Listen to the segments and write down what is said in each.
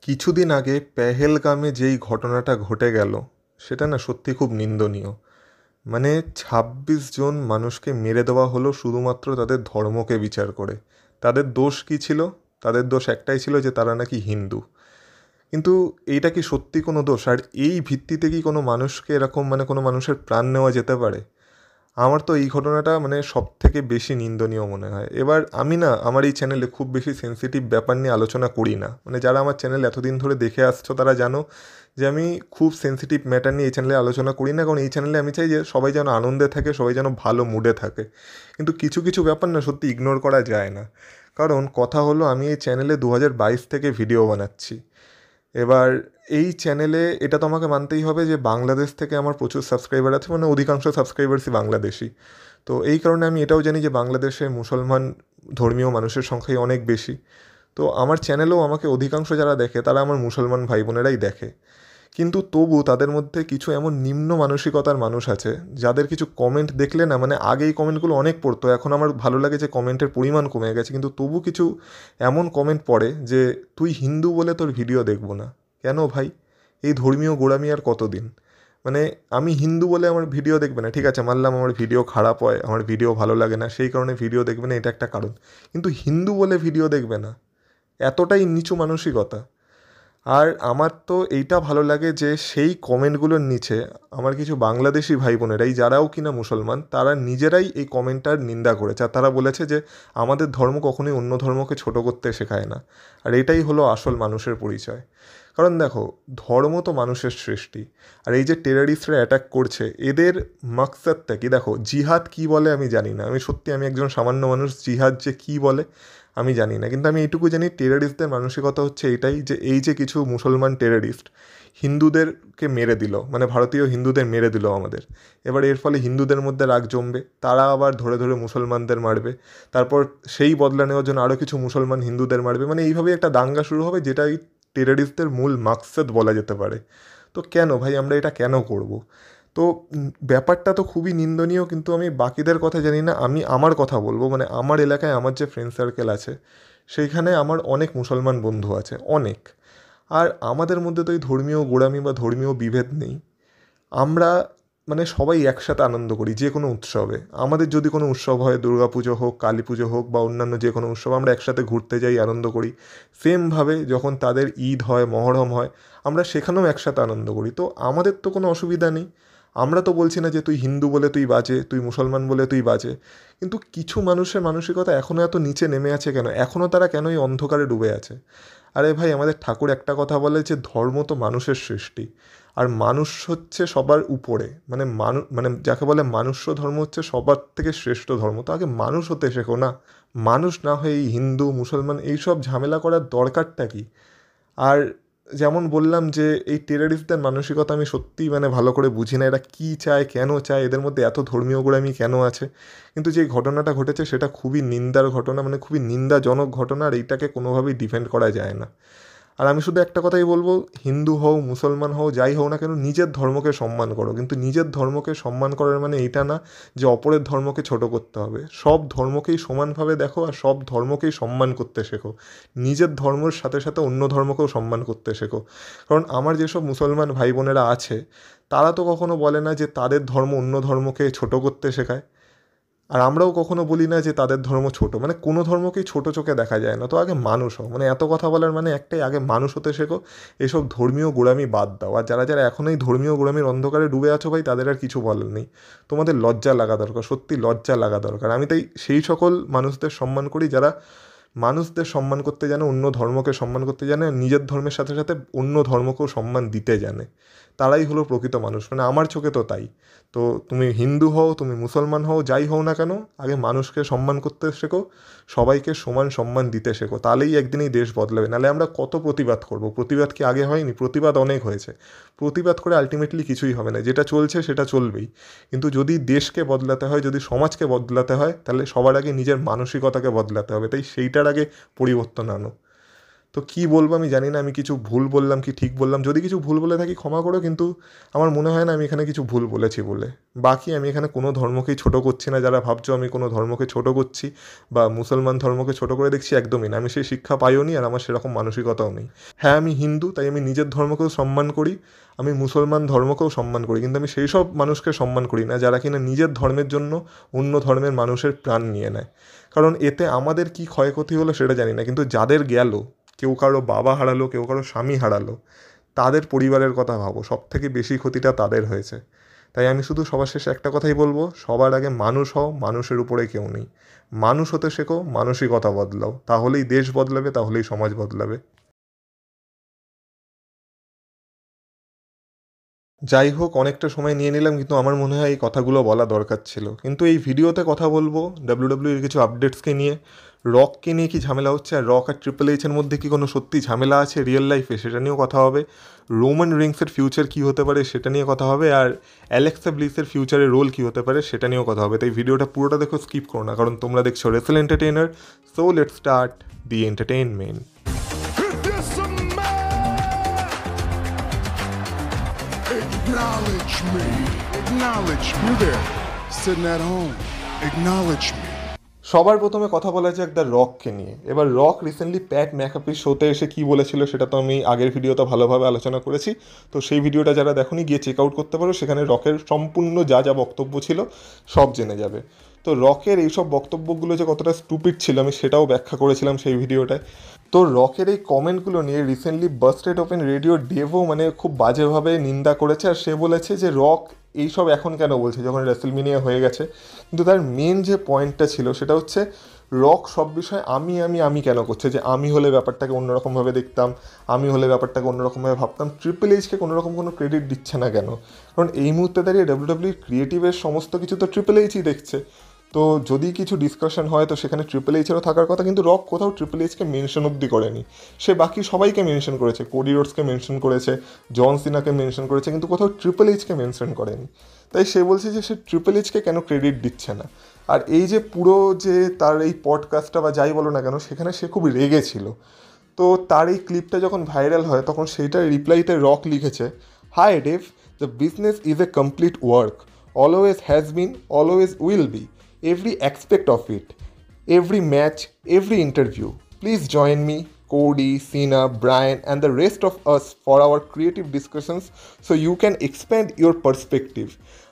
কিছুদিন আগে পেহেলগামে যেই ঘটনাটা ঘটে গেল সেটা না সত্যি খুব নিন্দনীয়। মানে ২৬ জন মানুষকে মেরে দেওয়া হলো শুধুমাত্র তাদের ধর্মকে বিচার করে। তাদের দোষ কী ছিল? তাদের দোষ একটাই ছিল যে তারা নাকি হিন্দু। কিন্তু এইটা কি সত্যি কোনো দোষ? আর এই ভিত্তিতে কি কোনো মানুষকে এরকম মানে কোনো মানুষের প্রাণ নেওয়া যেতে পারে? আমার তো এই ঘটনাটা মানে সবথেকে বেশি নিন্দনীয় মনে হয়। এবার আমি না আমার এই চ্যানেলে খুব বেশি সেনসিটিভ ব্যাপার নিয়ে আলোচনা করি না। মানে যারা আমার চ্যানেল এতদিন ধরে দেখে আসছো তারা জানো যে আমি খুব সেনসিটিভ ম্যাটার নিয়ে এই চ্যানেলে আলোচনা করি না, কারণ এই চ্যানেলে আমি চাই যে সবাই যেন আনন্দে থাকে, সবাই যেন ভালো মুডে থাকে। কিন্তু কিছু কিছু ব্যাপার না সত্যি ইগনোর করা যায় না। কারণ কথা হলো আমি এই চ্যানেলে ২০২২ থেকে ভিডিও বানাচ্ছি। এবার এই চ্যানেলে এটা তো আমাকে মানতেই হবে যে বাংলাদেশ থেকে আমার প্রচুর সাবস্ক্রাইবার আছে, মানে অধিকাংশ সাবস্ক্রাইবার্সই বাংলাদেশি। তো এই কারণে আমি এটাও জানি যে বাংলাদেশে মুসলমান ধর্মীয় মানুষের সংখ্যাই অনেক বেশি। তো আমার চ্যানেলেও আমাকে অধিকাংশ যারা দেখে তারা আমার মুসলমান ভাই বোনেরাই দেখে। কিন্তু তবু তাদের মধ্যে কিছু এমন নিম্ন মানসিকতার মানুষ আছে যাদের কিছু কমেন্ট দেখলে না, মানে আগে এই কমেন্টগুলো অনেক পড়তো, এখন আমার ভালো লাগে যে কমেন্টের পরিমাণ কমে গেছে, কিন্তু তবু কিছু এমন কমেন্ট পড়ে যে তুই হিন্দু বলে তোর ভিডিও দেখবো না। কেন ভাই? এই ধর্মীয় গোঁড়ামি আর কতদিন? মানে আমি হিন্দু বলে আমার ভিডিও দেখবে না, ঠিক আছে মানলাম আমার ভিডিও খারাপ হয়, আমার ভিডিও ভালো লাগে না সেই কারণে ভিডিও দেখবে না, এটা একটা কারণ। কিন্তু হিন্দু বলে ভিডিও দেখবে না, এতটাই নিচু মানসিকতা। আর আমার তো এইটা ভালো লাগে যে সেই কমেন্টগুলোর নিচে আমার কিছু বাংলাদেশি ভাই বোনেরাই যারাও কিনা মুসলমান তারা নিজেরাই এই কমেন্টটার নিন্দা করেছে, আর তারা বলেছে যে আমাদের ধর্ম কখনোই অন্য ধর্মকে ছোট করতে শেখায় না। আর এটাই হলো আসল মানুষের পরিচয়। কারণ দেখো, ধর্ম তো মানুষের সৃষ্টি। আর এই যে টেরারিস্টরা অ্যাটাক করছে এদের মাকসাদটা কি? দেখো, জিহাদ কি বলে আমি জানি না, আমি একজন সামান্য মানুষ, জিহাদ যে কি বলে আমি জানি না, কিন্তু আমি এইটুকু জানি টেরারিস্টদের মানসিকতা হচ্ছে এটাই যে এই যে কিছু মুসলমান টেরারিস্ট হিন্দুদেরকে মেরে দিল, মানে ভারতীয় হিন্দুদের মেরে দিল আমাদের, এবার এর ফলে হিন্দুদের মধ্যে রাগ জমবে, তারা আবার ধরে ধরে মুসলমানদের মারবে, তারপর সেই বদলা নেওয়ার জন্য আরও কিছু মুসলমান হিন্দুদের মারবে, মানে এইভাবে একটা দাঙ্গা শুরু হবে, যেটা এই টেরারিস্টদের মূল মাকসাদ বলা যেতে পারে। তো কেন ভাই আমরা এটা কেন করব? তো ব্যাপারটা তো খুবই নিন্দনীয়, কিন্তু আমি বাকিদের কথা জানি না, আমি আমার কথা বলবো। মানে আমার এলাকায় আমার যে ফ্রেন্ড সার্কেল আছে সেইখানে আমার অনেক মুসলমান বন্ধু আছে, অনেক। আর আমাদের মধ্যে তো এই ধর্মীয় গোঁড়ামি বা ধর্মীয় বিভেদ নেই। আমরা মানে সবাই একসাথে আনন্দ করি যে কোনো উৎসবে। আমাদের যদি কোনো উৎসব হয়, দুর্গা পুজো হোক, কালী পুজো হোক বা অন্যান্য যে কোনো উৎসব, আমরা একসাথে ঘুরতে যাই, আনন্দ করি। সেমভাবে যখন তাদের ঈদ হয়, মহরম হয়, আমরা সেখানেও একসাথে আনন্দ করি। তো আমাদের তো কোনো অসুবিধা নেই। আমরা তো বলছি না যে তুই হিন্দু বলে তুই বাজে, তুই মুসলমান বলে তুই বাজে। কিন্তু কিছু মানুষের মানসিকতা এখনও এত নিচে নেমে আছে কেন? এখনও তারা কেন এই অন্ধকারে ডুবে আছে? আরে ভাই, আমাদের ঠাকুর একটা কথা বলে যে ধর্ম তো মানুষের সৃষ্টি, আর মানুষ হচ্ছে সবার উপরে। মানে মানে যাকে বলে মানুষ্য ধর্ম হচ্ছে সবার থেকে শ্রেষ্ঠ ধর্ম। তো আগে মানুষ হতে শেখো না। মানুষ না হয়ে এই হিন্দু মুসলমান এইসব ঝামেলা করার দরকারটা কি? আর যেমন বললাম যে এই টেরারিস্টদের মানসিকতা আমি সত্যিই মানে ভালো করে বুঝি না, এরা কী চায়, কেন চায়, এদের মধ্যে এত ধর্মীয় গোঁড়ামি কেন আছে? কিন্তু যে ঘটনাটা ঘটেছে সেটা খুবই নিন্দার ঘটনা, মানে খুবই নিন্দাজনক ঘটনা, আর এইটাকে কোনোভাবেই ডিফেন্ড করা যায় না। আর আমি শুধু একটা কথাই বলবো, হিন্দু হও, মুসলমান হও, যাই হও না কেন, নিজের ধর্মকে সম্মান করো। কিন্তু নিজের ধর্মকে সম্মান করার মানে এইটা না যে অপরের ধর্মকে ছোট করতে হবে। সব ধর্মকেই সমানভাবে দেখো আর সব ধর্মকেই সম্মান করতে শেখো। নিজের ধর্মের সাথে সাথে অন্য ধর্মকেও সম্মান করতে শেখো। কারণ আমার যেসব মুসলমান ভাই বোনেরা আছে তারা তো কখনো বলে না যে তাদের ধর্ম অন্য ধর্মকে ছোট করতে শেখায়। আর আমরাও কখনো বলি না যে তাদের ধর্ম ছোট, মানে কোনো ধর্মকেই ছোট চোখে দেখা যায় না। তো আগে মানুষ হও, মানে এত কথা বলার মানে একটাই, আগে মানুষ হতে শেখো। এসব ধর্মীয় গোঁড়ামি বাদ দাও। আর যারা যারা এখন এই ধর্মীয় গোঁড়ামির অন্ধকারে ডুবে আছো ভাই, তাদের আর কিছু বলার নেই। তোমাদের লজ্জা লাগা দরকার, সত্যি লজ্জা লাগা দরকার। আমি তাই সেই সকল মানুষদের সম্মান করি যারা মানুষদের সম্মান করতে জানে, অন্য ধর্মকে সম্মান করতে জানে, আর নিজের ধর্মের সাথে সাথে অন্য ধর্মকেও সম্মান দিতে জানে। তারাই হলো প্রকৃত মানুষ, মানে আমার চোখে তো তাই। তো তুমি হিন্দু হও, তুমি মুসলমান হও, যাই হও না কেন, আগে মানুষকে সম্মান করতে শেখো, সবাইকে সমান সম্মান দিতে শেখো, তাহলেই একদিন এই দেশ বদলাবে। নাহলে আমরা কত প্রতিবাদ করব? প্রতিবাদ কি আগে হয়নি? প্রতিবাদ অনেক হয়েছে। প্রতিবাদ করে আলটিমেটলি কিছুই হবে না, যেটা চলছে সেটা চলবেই। কিন্তু যদি দেশকে বদলাতে হয়, যদি সমাজকে বদলাতে হয়, তাহলে সবার আগে নিজের মানসিকতাকে বদলাতে হবে। তাই সেইটার আগে পরিবর্তন আনো। তো কী বলবো আমি জানি না, আমি কিছু ভুল বললাম কি ঠিক বললাম, যদি কিছু ভুল বলে থাকি ক্ষমা করো, কিন্তু আমার মনে হয় না আমি এখানে কিছু ভুল বলেছি বলে। বাকি আমি এখানে কোনো ধর্মকেই ছোট করছি না, যারা ভাবছো আমি কোনো ধর্মকে ছোট করছি বা মুসলমান ধর্মকে ছোট করে দেখছি, একদমই না। আমি সেই শিক্ষা পাইও নি, আর আমার সেরকম মানসিকতাও নেই। হ্যাঁ, আমি হিন্দু, তাই আমি নিজের ধর্মকেও সম্মান করি, আমি মুসলমান ধর্মকেও সম্মান করি, কিন্তু আমি সেই সব মানুষকে সম্মান করি না যারা কিনা নিজের ধর্মের জন্য অন্য ধর্মের মানুষের প্রাণ নিয়ে নেয়। কারণ এতে আমাদের কি ক্ষয়ক্ষতি হলো সেটা জানি না, কিন্তু যাদের গেল, কেউ কারো বাবা হারালো, কেউ কারো স্বামী হারালো, তাদের পরিবারের কথা ভাবো, সব থেকে বেশি ক্ষতিটা তাদের হয়েছে। তাই আমি শুধু সবার শেষে একটা কথাই বলবো, সবার আগে মানুষ হও, মানুষের উপরে কেউ নেই। মানুষ হতে শেখো, মানসিকতা বদলাও, তাহলেই দেশ বদলাবে, তাহলেই সমাজ বদলাবে। যাই হোক, অনেকটা সময় নিয়ে নিলাম, কিন্তু আমার মনে হয় এই কথাগুলো বলা দরকার ছিল। কিন্তু এই ভিডিওতে কথা বলবো ডাব্লিউডাব্লিউইর কিছু আপডেটসকে নিয়ে, রককে নিয়ে কি ঝামেলা হচ্ছে, আর রক আর ট্রিপল এইচের মধ্যে কি কোনো সত্যি ঝামেলা আছে রিয়েল লাইফে, সেটা নিয়েও কথা হবে। রোমান রিংসের ফিউচার কী হতে পারে সেটা নিয়ে কথা হবে, আর অ্যালেক্সা ব্লিসের ফিউচারের রোল কী হতে পারে সেটা নিয়েও কথা হবে। তাই ভিডিওটা পুরোটা দেখো, স্কিপ করো না, কারণ তোমরা দেখছো Rachel entertainer. So let's start the entertainment. Acknowledge me. Acknowledge me. You there, sitting at home. Acknowledge me. সবার প্রথমে কথা বলা যাক দ্য রককে নিয়ে। এবার রক রিসেন্টলি প্যাট ম্যাকাফির শোতে এসে কী বলেছিল সেটা তো আমি আগের ভিডিওতে ভালোভাবে আলোচনা করেছি। তো সেই ভিডিওটা যারা দেখোনি গিয়ে চেক আউট করতে পারো, সেখানে রকের সম্পূর্ণ যা যা বক্তব্য ছিল সব জেনে যাবে। তো রকের এইসব বক্তব্যগুলো যে কতটা স্টুপিড ছিল আমি সেটাও ব্যাখ্যা করেছিলাম সেই ভিডিওটায়। তো রকের এই কমেন্টগুলো নিয়ে রিসেন্টলি বাস্টেড ওপেন রেডিও ডেভও মানে খুব বাজেভাবে নিন্দা করেছে, আর সে বলেছে যে রক এইসব এখন কেন বলছে যখন রেসেলমেনিয়া হয়ে গেছে। কিন্তু তার মেন যে পয়েন্টটা ছিল সেটা হচ্ছে, রক সব বিষয়ে আমি কেন করছে, যে আমি হলে ব্যাপারটাকে অন্যরকমভাবে দেখতাম, আমি হলে ব্যাপারটাকে অন্যরকমভাবে ভাবতাম, ট্রিপল এইচকে কোনোরকম কোনো ক্রেডিট দিচ্ছে না কেন? কারণ এই মুহূর্তে দাঁড়িয়ে ডাব্লিউডাব্লিউ ক্রিয়েটিভের সমস্ত কিছু তো ট্রিপল এইচই দেখছে। তো যদি কিছু ডিসকাশন হয় তো সেখানে ট্রিপল এইচেরও থাকার কথা, কিন্তু রক কোথাও ট্রিপল এইচকে মেনশন অব্দি করেনি। সে বাকি সবাইকে মেনশন করেছে, কোডি রোডসকে মেনশন করেছে, জন সিনাকে মেনশন করেছে, কিন্তু কোথাও ট্রিপল এইচকে মেনশন করেনি। তাই সে বলছে যে সে ট্রিপল এইচকে কেন ক্রেডিট দিচ্ছে না। আর এই যে পুরো যে তার এই পডকাস্টটা বা যাই বলো না কেন, সেখানে সে খুব রেগে ছিল। তো তার এই ক্লিপটা যখন ভাইরাল হয় তখন সেইটার রিপ্লাইতে রক লিখেছে, hi Dave, the business is a complete work, always has been, always will be, every aspect of it, every match, every interview. Please join me, Cody, Cena, Brian, and the rest of us for our creative discussions so you can expand your perspective.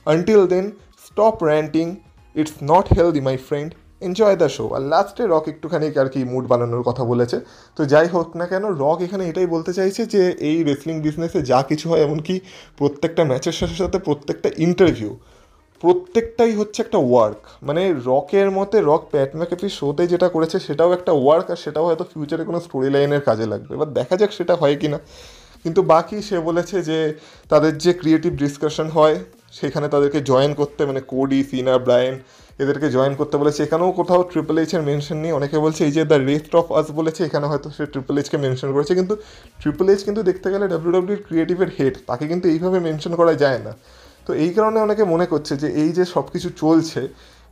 Until then, stop ranting. It's not healthy, my friend. Enjoy the show. আর লাস্টে rock একটুখানি আর কি mood বানানোর কথা বলেছে। তো যাই হোক না কেন, রক এখানে এটাই বলতে চাইছে যে এই রেসলিং বিজনেসে যা কিছু হয়, এমনকি প্রত্যেকটা ম্যাচের সাথে সাথে প্রত্যেকটা ইন্টারভিউ, প্রত্যেকটাই হচ্ছে একটা ওয়ার্ক। মানে রকের মতে রক প্যাট ম্যাকাফি শোতে যেটা করেছে সেটাও একটা ওয়ার্ক, আর সেটাও হয়তো ফিউচারে কোনো স্টোরি লাইনের কাজে লাগবে। এবার দেখা যাক সেটা হয় কি না। কিন্তু বাকি সে বলেছে যে তাদের যে ক্রিয়েটিভ ডিসকাশন হয় সেখানে তাদেরকে জয়েন করতে, মানে কোডি, সিনা, ব্রায়ান এদেরকে জয়েন করতে বলেছে। এখানেও কোথাও ট্রিপল এইচের মেনশন নেই। অনেকে বলছে এই যে দ্য রেস্ট অফ আস বলেছে, এখানে হয়তো সে ট্রিপল এইচকে মেনশন করেছে, কিন্তু ট্রিপল এইচ কিন্তু দেখতে গেলে ডাব্লিউডাব্লিউর ক্রিয়েটিভের হেড, তাকে কিন্তু এইভাবে মেনশন করা যায় না। তো এই কারণে অনেকে মনে করছে যে এই যে সব কিছু চলছে,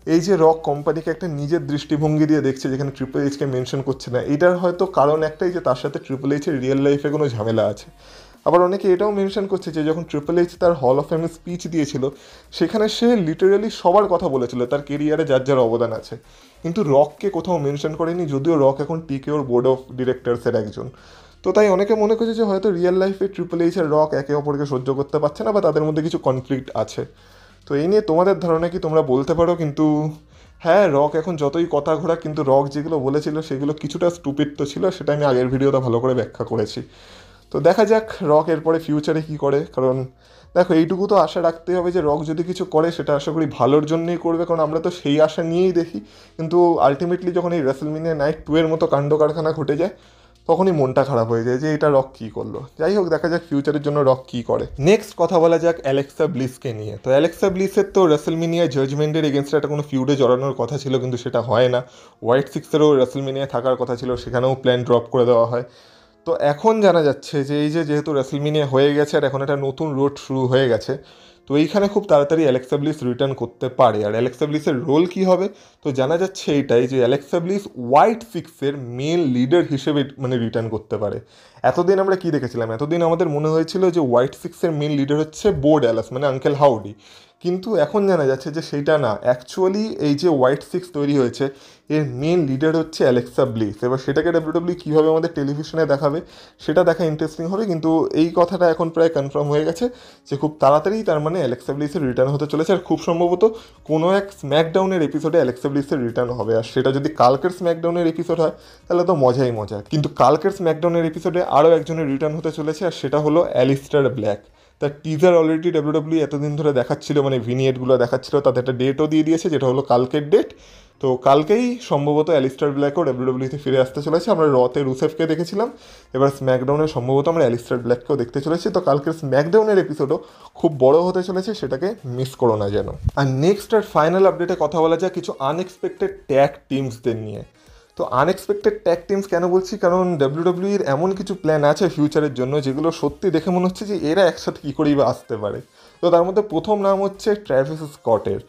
এই যে রক কোম্পানিকে একটা নিজের দৃষ্টিভঙ্গি দিয়ে দেখছে যেখানে ট্রিপল এইচকে মেনশন করছে না, এটার হয়তো কারণ একটাই যে তার সাথে ট্রিপল এইচের রিয়েল লাইফে কোনো ঝামেলা আছে। আবার অনেকে এটাও মেনশন করছে যে যখন ট্রিপল এইচ তার হল অফ ফেমে স্পিচ দিয়েছিল সেখানে সে লিটারালি সবার কথা বলেছিল, তার কেরিয়ারে যার যার অবদান আছে, কিন্তু রককে কোথাও মেনশন করেনি, যদিও রক এখন টিকেওর বোর্ড অফ ডিরেক্টরসের একজন। তো তাই অনেকে মনে করছে যে হয়তো রিয়েল লাইফে ট্রিপল এইচ আর রক একে অপরকে সহ্য করতে পারছে না, বা তাদের মধ্যে কিছু কনফ্লিক্ট আছে। তো এই নিয়ে তোমাদের ধারণা কি তোমরা বলতে পারো। কিন্তু হ্যাঁ, রক এখন যতই কথা ঘোরা, কিন্তু রক যেগুলো বলেছিল সেগুলো কিছুটা স্টুপিড তো ছিল, সেটা আমি আগের ভিডিওতে ভালো করে ব্যাখ্যা করেছি। তো দেখা যাক রক এরপরে ফিউচারে কী করে। কারণ দেখো, এইটুকু তো আশা রাখতেই হবে যে রক যদি কিছু করে সেটা আশা করি ভালোর জন্যই করবে, কারণ আমরা তো সেই আশা নিয়েই দেখি। কিন্তু আলটিমেটলি যখন এই রেসেলমেনিয়া নাইট 2 এর মতো কাণ্ড কারখানা ঘটে যায় তখনই মনটা খারাপ হয়ে যায় যে এটা রক কী করলো। যাই হোক, দেখা যাক ফিউচারের জন্য রক কী করে। নেক্সট কথা বলা যাক অ্যালেক্সা ব্লিসকে নিয়ে। তো অ্যালেক্সা ব্লিসের তো রেসেলমেনিয়া জাজমেন্টের এগেনস্টে একটা কোনো ফিউডে জড়ানোর কথা ছিল, কিন্তু সেটা হয় না। হোয়াইট সিক্সেরও রেসেলমেনিয়া থাকার কথা ছিল, সেখানেও প্ল্যান ড্রপ করে দেওয়া হয়। তো এখন জানা যাচ্ছে যে এই যে যেহেতু রেসেলমেনিয়া হয়ে গেছে আর এখন একটা নতুন রোড শুরু হয়ে গেছে, তো এইখানে খুব তাড়াতাড়ি অ্যালেক্সা ব্লিস রিটার্ন করতে পারে। আর অ্যালেক্সা ব্লিসের রোল কী হবে, তো জানা যাচ্ছে এইটাই যে অ্যালেক্সা ব্লিস হোয়াইট সিক্সের মেন লিডার হিসেবে মানে রিটার্ন করতে পারে। এতদিন আমরা কি দেখেছিলাম, এতদিন আমাদের মনে হয়েছিল যে হোয়াইট সিক্সের মেন লিডার হচ্ছে বো ড্যালাস মানে আঙ্কেল হাউডি, কিন্তু এখন জানা যাচ্ছে যে সেইটা না, অ্যাকচুয়ালি এই যে হোয়াইট সিক্স তৈরি হয়েছে এর মেন লিডার হচ্ছে অ্যালেক্সা ব্লিস। এবার সেটাকে ডাব্লিউডাব্লিউ কীভাবে আমাদের টেলিভিশনে দেখাবে সেটা দেখা ইন্টারেস্টিং হবে, কিন্তু এই কথাটা এখন প্রায় কনফার্ম হয়ে গেছে যে খুব তাড়াতাড়ি তার মানে অ্যালেক্সা ব্লিসের রিটার্ন হতে চলেছে। আর খুব সম্ভবত কোনো এক স্ম্যাকডাউনের এপিসোডে অ্যালেক্সা ব্লিসের রিটার্ন হবে, আর সেটা যদি কালকের স্ম্যাকডাউনের এপিসোড হয় তাহলে তো মজাই মজা। কিন্তু কালকের স্ম্যাকডাউনের এপিসোডে আরও একজনের রিটার্ন হতে চলেছে, আর সেটা হলো অ্যালিস্টার ব্ল্যাক। তার টিজার অলরেডি ডাব্লিউডাব্লিউ এতদিন ধরে দেখাচ্ছিল, মানে ভিনিয়েটগুলো দেখাচ্ছিল, তাদের একটা ডেটও দিয়ে দিয়েছে যেটা হলো কালকের ডেট। তো কালকেই সম্ভবত অ্যালিস্টার ব্ল্যাকও ডাব্লিউডাব্লিউতে ফিরে আসতে চলেছে। আমরা রতে রুসেফকে দেখেছিলাম, এবার স্ম্যাকডাউনে সম্ভবত আমরা অ্যালিস্টার ব্ল্যাককেও দেখতে চলেছি। তো কালকের স্ম্যাকডাউনের এপিসোডও খুব বড় হতে চলেছে, সেটাকে মিস করো না যেন। আর নেক্সট আর ফাইনাল আপডেটে কথা বলা যায় কিছু আনএক্সপেক্টেড ট্যাগ টিমসদের নিয়ে। তো আনএক্সপেক্টেড ট্যাগ টিমস কেন বলছি, কারণ ডাব্লিউডাব্লিউর এমন কিছু প্ল্যান আছে ফিউচারের জন্য যেগুলো সত্যি দেখে মনে হচ্ছে যে এরা একসাথে কী করেই বা আসতে পারে। তো তার মধ্যে প্রথম নাম হচ্ছে ট্র্যাভিস স্কটের।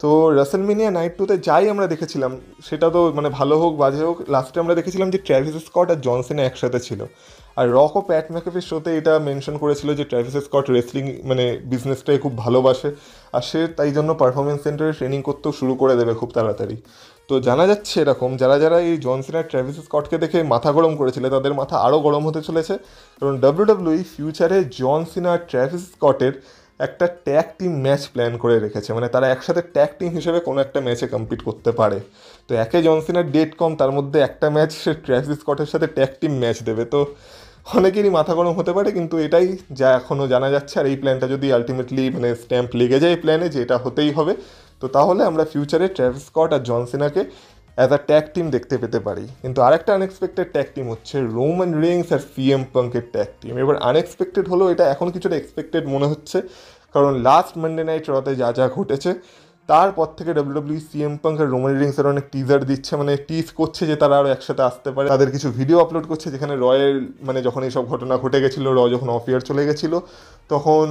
তো রাসেলমেনিয়া নাইট 2-তে যাই আমরা দেখেছিলাম, সেটা তো মানে ভালো হোক বাজে হোক, লাস্টে আমরা দেখেছিলাম যে ট্র্যাভিস স্কট আর জন সিনা একসাথে ছিল। আর রক ও প্যাট ম্যাকেফির শোতে এটা মেনশন করেছিল যে ট্র্যাভিস স্কট রেসলিং মানে বিজনেসটাই খুব ভালোবাসে, আর সে তাই জন্য পারফরমেন্স সেন্টারে ট্রেনিং করতেও শুরু করে দেবে খুব তাড়াতাড়ি। তো জানা যাচ্ছে এরকম যারা যারা এই জন সিনা ট্র্যাভিস স্কটকে দেখে মাথা গরম করেছিল তাদের মাথা আরও গরম হতে চলেছে, কারণ ডাব্লিউডাব্লিউ ফিউচারে জন সিনা আর ট্র্যাভিস স্কটের একটা ট্যাগ টিম ম্যাচ প্ল্যান করে রেখেছে, মানে তারা একসাথে ট্যাগ টিম হিসেবে কোনো একটা ম্যাচে কম্পিট করতে পারে। তো একে জন সিনার ডেট কম, তার মধ্যে একটা ম্যাচ সে ট্র্যাভিস স্কটের সাথে ট্যাগ টিম ম্যাচ দেবে, তো অনেকেরই মাথা গরম হতে পারে, কিন্তু এটাই যা এখনও জানা যাচ্ছে। আর এই প্ল্যানটা যদি আলটিমেটলি মানে স্ট্যাম্প লেগে যায় এই প্ল্যানে যে এটা হতেই হবে, তো তাহলে আমরা ফিউচারে ট্র্যাভিস স্কট আর জন সিনাকে অ্যাজ আ ট্যাগ টিম দেখতে পেতে পারি। কিন্তু আরেকটা আনএক্সপেক্টেড ট্যাগ টিম হচ্ছে রোমান রিংস আর সিএম পাঙ্কের ট্যাগ টিম। এবার আনএক্সপেক্টেড হলো, এটা এখন কিছুটা এক্সপেক্টেড মনে হচ্ছে, কারণ লাস্ট মানডে নাইট রতে যা যা ঘটেছে তারপর থেকে ডাব্লিউডাব্লিউ সিএম পাঙ্ক আর রোমান রিংসের অনেক টিজার দিচ্ছে, মানে টিজ করছে যে তারা আরও একসাথে আসতে পারে। তাদের কিছু ভিডিও আপলোড করছে যেখানে রয়ের মানে যখন এইসব ঘটনা ঘটে গেছিলো, যখন অফ ইয়ার চলে গেছিলো, তখন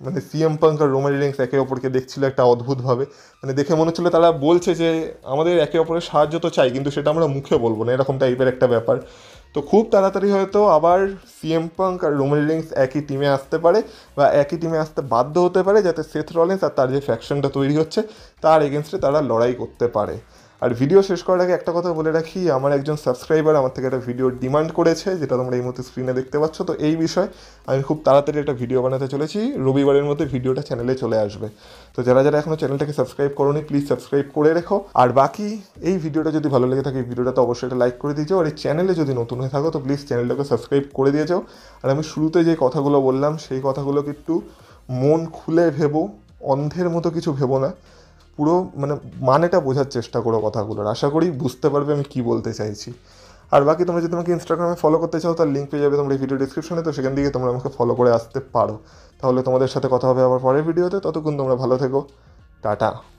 মানে সিএম পাঙ্ক আর রোমান রিংস একে অপরকে দেখছিল একটা অদ্ভুতভাবে, মানে দেখে মনে হচ্ছিলো তারা বলছে যে আমাদের একে অপরের সাহায্য তো চাই, কিন্তু সেটা আমরা মুখে বলবো না, এরকম টাইপের একটা ব্যাপার। তো খুব তাড়াতাড়ি হয়তো আবার সিএম পাঙ্ক আর রোমান রিংস একই টিমে আসতে পারে, বা একই টিমে আসতে বাধ্য হতে পারে, যাতে সেথ রলিন্স আর তার যে ফ্যাকশনটা তৈরি হচ্ছে তার এগেনস্টে তারা লড়াই করতে পারে। আর ভিডিও শেষ করার আগে একটা কথা বলে রাখি, আমার একজন সাবস্ক্রাইবার আমার থেকে একটা ভিডিও ডিমান্ড করেছে, যেটা তোমরা এই মুহূর্তে স্ক্রিনে দেখতে পাচ্ছ। তো এই বিষয়ে আমি খুব তাড়াতাড়ি একটা ভিডিও বানাতে চলেছি, রবিবারের মধ্যে ভিডিওটা চ্যানেলে চলে আসবে। তো যারা যারা এখনও চ্যানেলটাকে সাবস্ক্রাইব করোনি প্লিজ সাবস্ক্রাইব করে রেখো। আর বাকি এই ভিডিওটা যদি ভালো লেগে থাকে এই ভিডিওটাতে অবশ্যই একটা লাইক করে দিয়ে যাও, আর এই চ্যানেলে যদি নতুন হয়ে থাকো তো প্লিজ চ্যানেলটাকে সাবস্ক্রাইব করে দিয়ে যাও। আর আমি শুরুতে যে কথাগুলো বললাম সেই কথাগুলোকে একটু মন খুলে ভেবো, অন্ধের মতো কিছু ভেবো না, পুরো মানে মানেটা বোঝার চেষ্টা করো কথাগুলোর, আশা করি বুঝতে পারবে আমি কি বলতে চাইছি। আর বাকি তোমরা যদি আমাকে ইনস্টাগ্রামে ফলো করতে চাও তার লিঙ্ক পেয়ে যাবে তোমরা এই ভিডিও ডিসক্রিপশনে, তো সেখান থেকে তোমরা আমাকে ফলো করে আসতে পারো। তাহলে তোমাদের সাথে কথা হবে আবার পরের ভিডিওতে, ততক্ষণ তোমরা ভালো থেকো, টাটা।